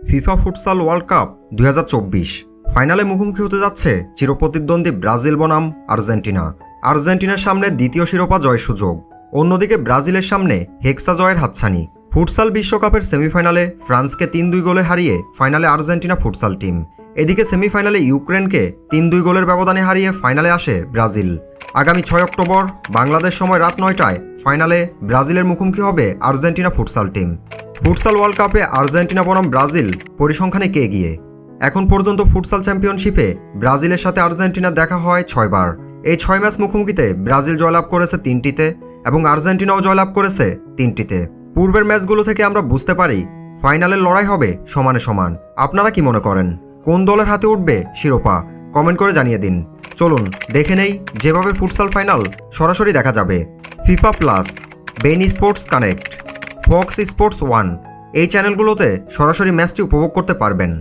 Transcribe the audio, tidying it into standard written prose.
FIFA futsal world cup 2024 ফাইনালে মুখোমুখি হতে যাচ্ছে চিরপ্রতিদ্বন্দ্বী ব্রাজিল বনাম আর্জেন্টিনা। আর্জেন্টিনার সামনে দ্বিতীয় শিরোপা জয়ের সুযোগ, অন্যদিকে ব্রাজিলের সামনে হেক্সা জয়ের হাতছানি। ফুটসাল বিশ্বকাপের সেমিফাইনালে ফ্রান্সকে 3-2 গোলে হারিয়ে ফাইনালে আর্জেন্টিনা ফুটসাল টিম। এদিকে সেমিফাইনালে ইউক্রেনকে 3-2 গোলের ব্যবধানে হারিয়ে ফাইনালে আসে ব্রাজিল। আগামী 6 অক্টোবর বাংলাদেশ সময় রাত 9টায় ফাইনালে ব্রাজিলের মুখোমুখি হবে Argentina futsal team. Futsal world কাপে আর্জেন্টিনা বনাম ব্রাজিল পরিসংখ্যানে কে এগিয়ে? এখন পর্যন্ত ফুটসাল চ্যাম্পিয়নশিপে ব্রাজিলের সাথে আর্জেন্টিনা দেখা হয় 6 বার। এই 6 ম্যাচ মুখোমুখিতে ব্রাজিল জয়লাভ করেছে 3টিতে এবং আর্জেন্টিনাও জয়লাভ করেছে 3টিতে। পূর্বের ম্যাচগুলো থেকে আমরা বুঝতে পারি ফাইনালের লড়াই হবে সমানে সমান। আপনারা কি মনে করেন, কোন দলের হাতে উঠবে শিরোপা? কমেন্ট করে জানিয়ে দিন। চলুন দেখে নেই যেভাবে ফুটসাল ফাইনাল সরাসরি দেখা যাবে। ফিফা প্লাস, বেইন স্পোর্টস কানেক্ট, ফক্স স্পোর্টস 1 এই চ্যানেলগুলোতে সরাসরি ম্যাচটি উপভোগ করতে পারবেন।